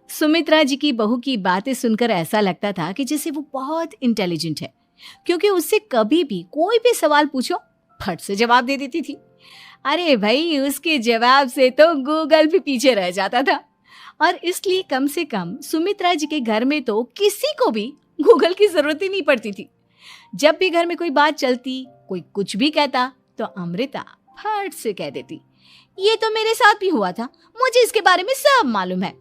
सुमित्रा जी की बहू की बातें सुनकर ऐसा लगता था कि जैसे वो बहुत इंटेलिजेंट है, क्योंकि उससे कभी भी कोई भी सवाल पूछो फट से जवाब दे देती थी। अरे भाई, उसके जवाब से तो गूगल भी पीछे रह जाता था। और इसलिए कम से कम सुमित्रा जी के घर में तो किसी को भी गूगल की जरूरत ही नहीं पड़ती थी। जब भी घर में कोई बात चलती, कोई कुछ भी कहता, तो अमृता फट से कह देती, ये तो मेरे साथ भी हुआ था, मुझे इसके बारे में सब मालूम है।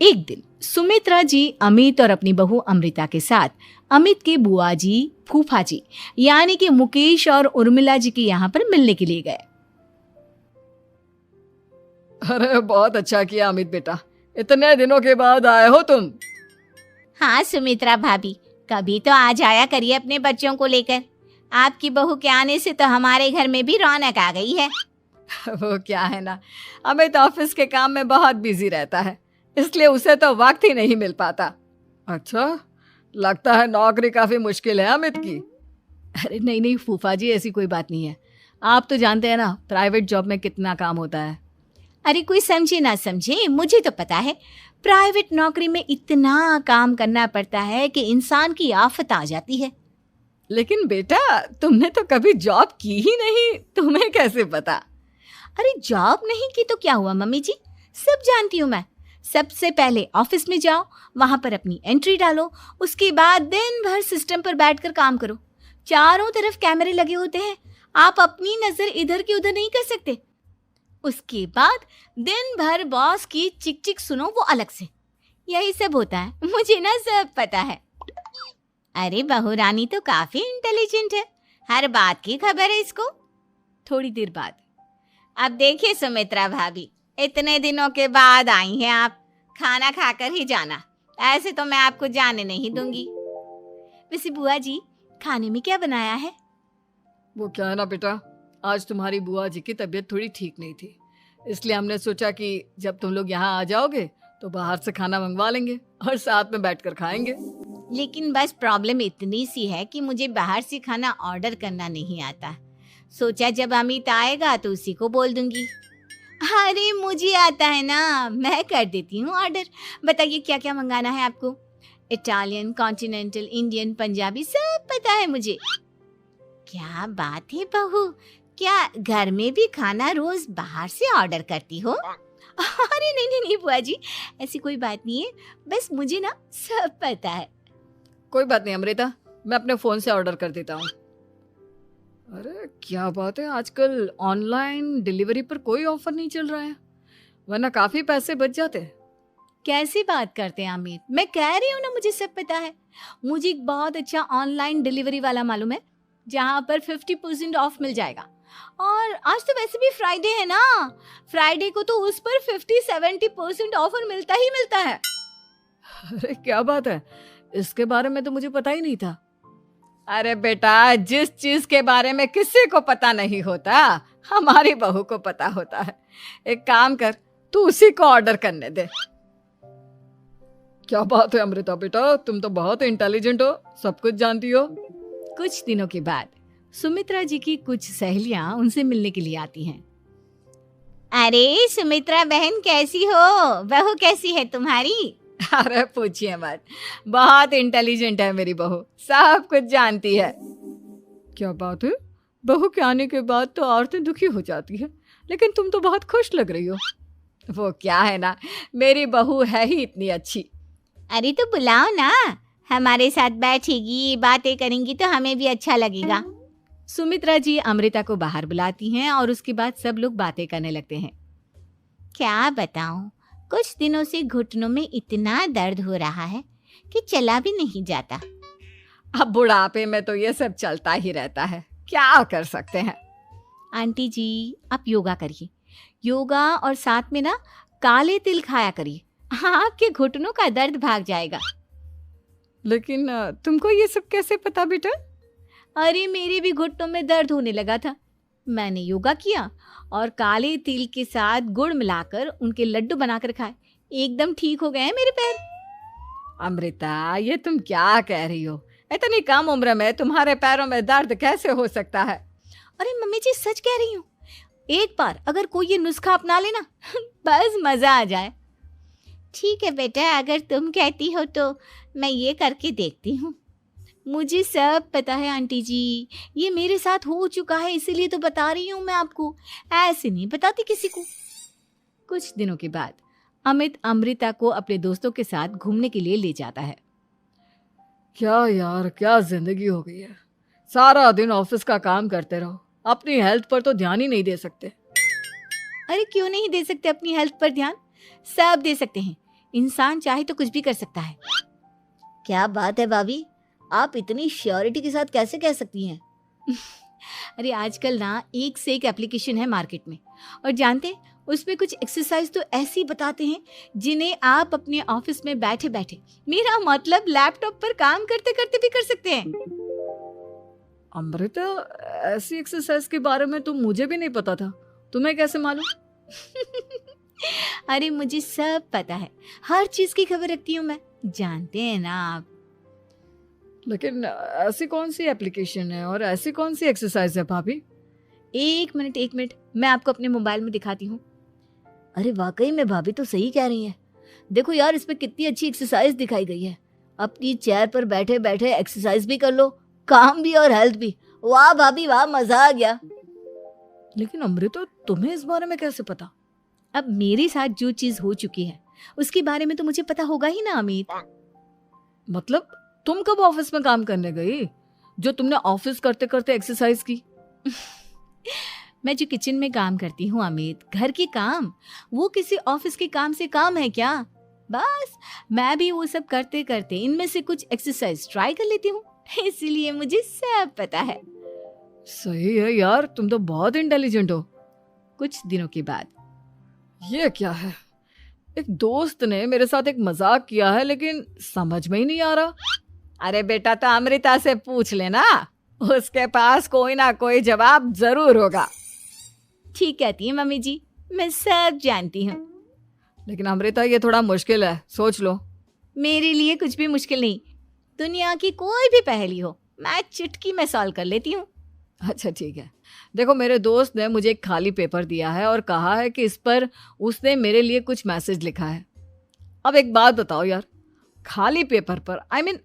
एक दिन सुमित्रा जी अमित और अपनी बहू अमृता के साथ अमित के बुआ जी, फूफा जी यानी कि मुकेश और उर्मिला जी के यहाँ पर मिलने के लिए गए। अरे बहुत अच्छा किया अमित बेटा, इतने दिनों के बाद आए हो तुम। हाँ सुमित्रा भाभी, कभी तो आ जाया करिए अपने बच्चों को लेकर। आपकी बहू के आने से तो हमारे घर में भी रौनक आ गई है। वो क्या है ना, अमित ऑफिस के काम में बहुत बिजी रहता है, इसलिए उसे तो वक्त ही नहीं मिल पाता। अच्छा, लगता है नौकरी काफी मुश्किल है अमित की। अरे नहीं नहीं फूफा जी, ऐसी कोई बात नहीं है। आप तो जानते हैं ना प्राइवेट जॉब में कितना काम होता है। अरे कोई समझे ना समझे, मुझे तो पता है प्राइवेट नौकरी में इतना काम करना पड़ता है कि इंसान की आफत आ जाती है। लेकिन बेटा, तुमने तो कभी जॉब की ही नहीं, तुम्हें कैसे पता? अरे जॉब नहीं की तो क्या हुआ मम्मी जी, सब जानती हूँ मैं। सबसे पहले ऑफिस में जाओ, वहां पर अपनी एंट्री डालो, उसके बाद दिन भर सिस्टम पर बैठकर काम करो। चारों तरफ कैमरे लगे होते हैं, आप अपनी नजर इधर की उधर नहीं कर सकते। उसके बाद दिन भर बॉस की चिक चिक सुनो, वो अलग से। यही सब होता है, मुझे ना सब पता है। अरे बहू रानी तो काफी इंटेलिजेंट है, हर बात की खबर है इसको। थोड़ी देर बाद, अब देखिए सुमित्रा भाभी, इतने दिनों के बाद आई हैं आप, खाना खाकर ही जाना, ऐसे तो मैं आपको जाने नहीं दूंगी। वैसे बुआ जी, खाने में क्या बनाया है? वो क्या है ना बेटा, आज तुम्हारी बुआ जी की तबीयत थोड़ी ठीक नहीं थी, इसलिए हमने सोचा कि जब तुम लोग यहाँ आ जाओगे तो बाहर से खाना मंगवा लेंगे और साथ में बैठकर खाएंगे। लेकिन बस प्रॉब्लम इतनी सी है कि मुझे बाहर से खाना ऑर्डर करना नहीं आता। सोचा जब अमित आएगा तो उसी को बोल दूंगी। अरे मुझे आता है ना, मैं कर देती हूँ ऑर्डर। बताइए क्या क्या मंगाना है आपको? इटालियन, कॉन्टिनेंटल, इंडियन, पंजाबी, सब पता है मुझे। क्या बात है बहू, क्या घर में भी खाना रोज बाहर से ऑर्डर करती हो? अरे नहीं नहीं नहीं बुआ जी, ऐसी कोई बात नहीं है, बस मुझे ना सब पता है। कोई बात नहीं अमृता, मैं अपने फोन से ऑर्डर कर देता हूँ। अरे क्या बात है, आजकल ऑनलाइन डिलीवरी पर कोई ऑफर नहीं चल रहा है, वरना काफी पैसे बच जाते हैं। कैसी बात करते हैं अमित, मैं कह रही हूँ ना मुझे सब पता है। मुझे एक बहुत अच्छा ऑनलाइन डिलीवरी वाला मालूम है, जहाँ पर 50% ऑफ मिल जाएगा। और आज तो वैसे भी फ्राइडे है ना, फ्राइडे को तो उस पर 50-70% ऑफर मिलता ही मिलता है। अरे क्या बात है, इसके बारे में तो मुझे पता ही नहीं था। अरे बेटा, जिस चीज के बारे में किसी को पता नहीं होता, हमारी बहू को पता होता है। एक काम कर, तू उसी को ऑर्डर करने दे। क्या बात है अमृता बेटा, तुम तो बहुत इंटेलिजेंट हो, सब कुछ जानती हो। कुछ दिनों के बाद सुमित्रा जी की कुछ सहेलियां उनसे मिलने के लिए आती हैं। अरे सुमित्रा बहन कैसी हो, बहू कैसी है तुम्हारी? अरे पूछिए मत, बहुत इंटेलिजेंट है मेरी बहू, सब कुछ जानती है। क्या बात है, बहू के आने के बाद तो औरतें दुखी हो जाती है, लेकिन तुम तो बहुत खुश लग रही हो। वो क्या है ना, मेरी बहू है ही इतनी अच्छी। अरे तो बुलाओ ना, हमारे साथ बैठेगी, बातें करेंगी तो हमें भी अच्छा लगेगा। सुमित्रा जी अमृता को बाहर बुलाती हैं और उसके बाद सब लोग बातें करने लगते हैं। क्या बताऊं, कुछ दिनों से घुटनों में इतना दर्द हो रहा है कि चला भी नहीं जाता। अब बुढ़ापे में तो ये सब चलता ही रहता है, क्या कर सकते हैं। आंटी जी, आप योगा करिए, योगा और साथ में ना काले तिल खाया करिए, आपके घुटनों का दर्द भाग जाएगा। लेकिन तुमको ये सब कैसे पता बेटा? अरे मेरे भी घुटनों में दर्द होने लगा था, मैंने योगा किया और काले तिल के साथ गुड़ मिलाकर उनके लड्डू बनाकर खाए, एकदम ठीक हो गए हैं मेरे पैर। अमृता, ये तुम क्या कह रही हो? इतनी कम उम्र में तुम्हारे पैरों में दर्द कैसे हो सकता है? अरे मम्मी जी, सच कह रही हूँ, एक बार अगर कोई ये नुस्खा अपना लेना बस मजा आ जाए। ठीक है बेटा, अगर तुम कहती हो तो मैं ये करके देखती हूँ। मुझे सब पता है आंटी जी, ये मेरे साथ हो चुका है, इसीलिए तो बता रही हूँ मैं आपको, ऐसे नहीं बताती किसी को। कुछ दिनों के बाद अमित अमृता को अपने दोस्तों के साथ घूमने के लिए ले जाता है। क्या यार, क्या जिंदगी हो गई है। सारा दिन ऑफिस का काम करते रहो, अपनी हेल्थ पर तो ध्यान ही नहीं दे सकते। अरे क्यों नहीं दे सकते अपनी हेल्थ पर ध्यान? सब दे सकते हैं, इंसान चाहे तो कुछ भी कर सकता है। क्या बात है भाभी, आप इतनी श्योरिटी के साथ कैसे कह सकती हैं? अरे आजकल ना एक से एक एप्लीकेशन है मार्केट में, और जानते हैं उसमें कुछ एक्सरसाइज तो ऐसी बताते हैं जिन्हें आप अपने ऑफिस में बैठे बैठे, मेरा मतलब लैपटॉप पर काम करते करते भी कर सकते हैं। अमृता, ऐसी एक्सरसाइज के बारे में तो मुझे भी नहीं पता था, तुम्हें कैसे मालूम? अरे मुझे सब पता है, हर चीज की खबर रखती हूँ मैं, जानते हैं ना आप। लेकिन ऐसी कौन सी एप्लीकेशन है और ऐसी कौन सी एक्सरसाइज है भाभी? एक मिनट, मैं आपको अपने मोबाइल में दिखाती हूँ। अरे वाकई में भाभी तो सही कह रही हैं। देखो यार, इसमें कितनी अच्छी एक्सरसाइज दिखाई गई है। अपनी चेयर पर बैठे बैठे एक्सरसाइज भी कर लो, काम भी और हेल्थ भी। वाह भाभी वाह, मजा आ गया। लेकिन अमृता, तुम्हें इस बारे में कैसे पता? अब मेरे साथ जो चीज हो चुकी है उसके बारे में तो मुझे पता होगा ही ना अमित। मतलब तुम कब ऑफिस में काम करने गई जो तुमने ऑफिस करते करते एक्सरसाइज की? मैं जो किचन में काम करती हूँ अमित, घर के काम, वो किसी ऑफिस के काम से काम है क्या? बस मैं भी वो सब करते करते इनमें से कुछ एक्सरसाइज ट्राई कर लेती हूँ, इसीलिए मुझे सब पता है। सही है यार, तुम तो बहुत इंटेलिजेंट हो। कुछ दिनों के बाद, ये क्या है? एक दोस्त ने मेरे साथ एक मजाक किया है, लेकिन समझ में ही नहीं आ रहा। अरे बेटा, तो अमृता से पूछ लेना, उसके पास कोई ना कोई जवाब जरूर होगा। ठीक कहती है मम्मी जी, मैं सब जानती हूँ। लेकिन अमृता, ये थोड़ा मुश्किल है, सोच लो। मेरे लिए कुछ भी मुश्किल नहीं, दुनिया की कोई भी पहेली हो मैं चुटकी में सॉल्व कर लेती हूँ। अच्छा ठीक है, देखो मेरे दोस्त ने मुझे एक खाली पेपर दिया है और कहा है कि इस पर उसने मेरे लिए कुछ मैसेज लिखा है। अब एक बात बताओ यार, खाली पेपर पर, आई मीन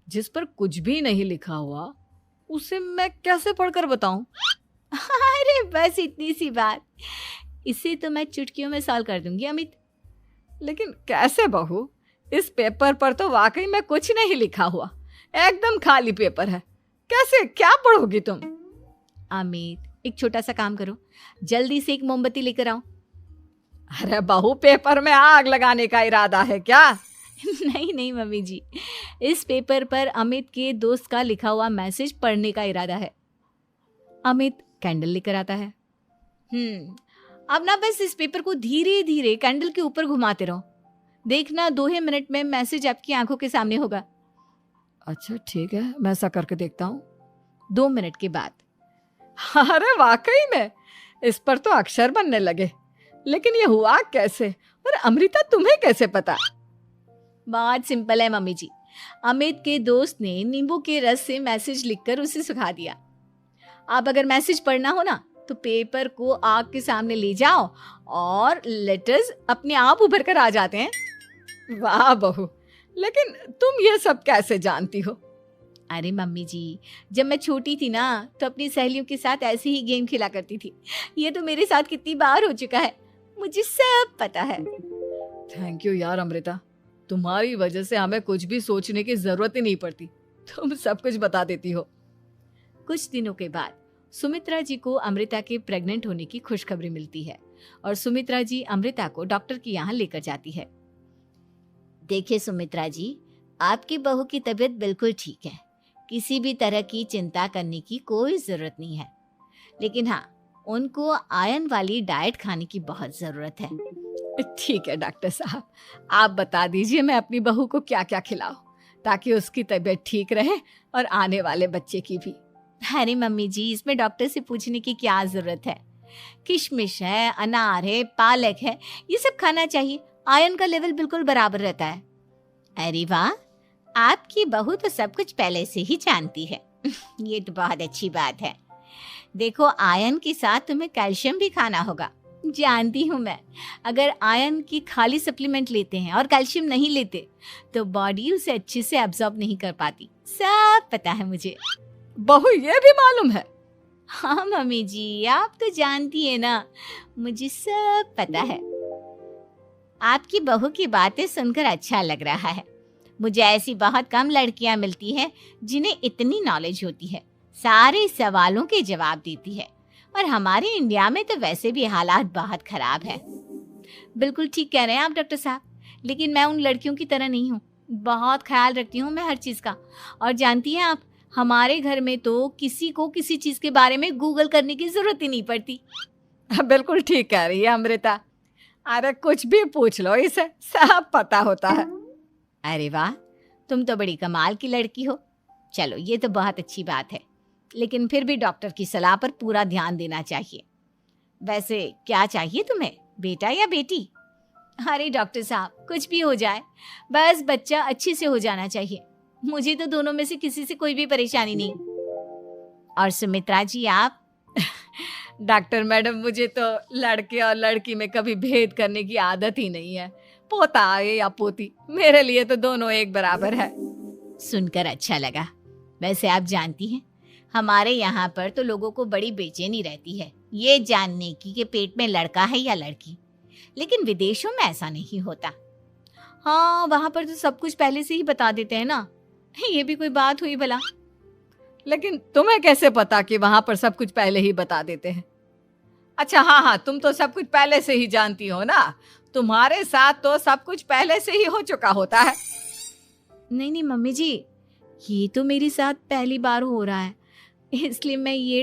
जिस पर कुछ भी नहीं लिखा हुआ, उसे मैं कैसे पढ़कर बताऊं? अरे बस इतनी सी बात, इसे तो मैं चुटकियों में सॉल्व कर दूंगी अमित। लेकिन कैसे बहू? इस पेपर पर तो वाकई में कुछ नहीं लिखा हुआ, एकदम खाली पेपर है, कैसे क्या पढ़ोगी तुम? अमित, एक छोटा सा काम करो, जल्दी से एक मोमबत्ती लेकर आओ। अरे बहू, पेपर में आग लगाने का इरादा है क्या? नहीं मम्मी जी, इस पेपर पर अमित के दोस्त का लिखा हुआ मैसेज पढ़ने का इरादा है। अमित कैंडल लेकर आता है। अब ना बस इस पेपर को धीरे धीरे कैंडल के ऊपर घुमाते रहो, देखना 2 ही मिनट में मैसेज आपकी आंखों के सामने होगा। अच्छा ठीक है, मैं ऐसा करके देखता हूँ। 2 मिनट के बाद, अरे वाकई में इस पर तो अक्षर बनने लगे, लेकिन ये हुआ कैसे? और अमृता, तुम्हें कैसे पता? बहुत सिंपल है मम्मी जी, अमित के दोस्त ने नींबू के रस से मैसेज लिखकर उसे सुखा दिया। अब अगर मैसेज पढ़ना हो ना तो पेपर को आग के सामने ले जाओ और लेटर्स अपने आप उभर कर आ जाते हैं। वाह बहू, लेकिन तुम ये सब कैसे जानती हो? अरे मम्मी जी, जब मैं छोटी थी ना तो अपनी सहेलियों के साथ ऐसे ही गेम खेला करती थी। ये तो मेरे साथ कितनी बार हो चुका है, मुझे सब पता है। थैंक यू यार अमृता, तुम्हारी वजह से हमें कुछ भी सोचने की जरूरत ही नहीं पड़ती, तुम सब कुछ बता देती हो। कुछ दिनों के बाद सुमित्रा जी को अमृता के प्रेग्नेंट होने की खुशखबरी मिलती है और सुमित्रा जी अमृता को डॉक्टर के यहाँ लेकर जाती है। देखिए सुमित्रा जी, आपकी बहू की तबीयत बिल्कुल ठीक है, किसी भी तरह की चिंता करने की कोई जरूरत नहीं है। लेकिन हाँ, उनको आयरन वाली डाइट खाने की बहुत जरूरत है। ठीक है डॉक्टर साहब, आप बता दीजिए मैं अपनी बहू को क्या क्या खिलाऊं ताकि उसकी तबीयत ठीक रहे और आने वाले बच्चे की भी। अरे मम्मी जी, इसमें डॉक्टर से पूछने की क्या जरूरत है? किशमिश है, अनार है, पालक है, ये सब खाना चाहिए, आयरन का लेवल बिल्कुल बराबर रहता है। अरे वाह, आपकी बहू तो सब कुछ पहले से ही जानती है। ये तो बहुत अच्छी बात है। देखो, आयरन के साथ तुम्हें कैल्शियम भी खाना होगा, जानती हूँ मैं, अगर आयरन की खाली सप्लीमेंट लेते हैं और कैल्शियम नहीं लेते तो बॉडी उसे अच्छे से एब्जॉर्ब नहीं कर पाती। सब पता है मुझे। बहू ये भी मालूम है? हाँ मम्मी जी, आप तो जानती है ना, मुझे सब पता है। आपकी बहू की बातें सुनकर अच्छा लग रहा है। मुझे ऐसी बहुत कम लड़कियां मिलती हैं जिन्हें इतनी नॉलेज होती है, सारे सवालों के जवाब देती है। और हमारे इंडिया में तो वैसे भी हालात बहुत खराब है। बिल्कुल ठीक कह रहे हैं आप डॉक्टर साहब, लेकिन मैं उन लड़कियों की तरह नहीं हूँ। बहुत ख्याल रखती हूँ मैं हर चीज़ का। और जानती हैं आप, हमारे घर में तो किसी को किसी चीज़ के बारे में गूगल करने की ज़रूरत ही नहीं पड़ती। बिल्कुल ठीक कह रही है अमृता। अरे कुछ भी पूछ लो, इसे सब पता होता है। अरे वाह, तुम तो बड़ी कमाल की लड़की हो। चलो ये तो बहुत अच्छी बात है, लेकिन फिर भी डॉक्टर की सलाह पर पूरा ध्यान देना चाहिए। वैसे क्या चाहिए तुम्हें, बेटा या बेटी? अरे डॉक्टर साहब, कुछ भी हो जाए, बस बच्चा अच्छे से हो जाना चाहिए। मुझे तो दोनों में से किसी से कोई भी परेशानी नहीं। और सुमित्रा जी आप? डॉक्टर मैडम, मुझे तो लड़के और लड़की में कभी भेद करने की आदत ही नहीं है। पोता आए या पोती, मेरे लिए तो दोनों एक बराबर है। सुनकर अच्छा लगा। वैसे आप जानती हैं, हमारे यहाँ पर तो लोगों को बड़ी बेचैनी रहती है ये जानने की कि पेट में लड़का है या लड़की, लेकिन विदेशों में ऐसा नहीं होता। हाँ, वहाँ पर तो सब कुछ पहले से ही बता देते हैं ना। ये भी कोई बात हुई भला? लेकिन तुम्हें कैसे पता कि वहां पर सब कुछ पहले ही बता देते हैं? अच्छा हाँ, तुम तो सब कुछ पहले से ही जानती हो ना। तुम्हारे साथ तो सब कुछ पहले से ही हो चुका होता है। नहीं मम्मी जी, ये तो मेरे साथ पहली बार हो रहा है, इसलिए मैं ये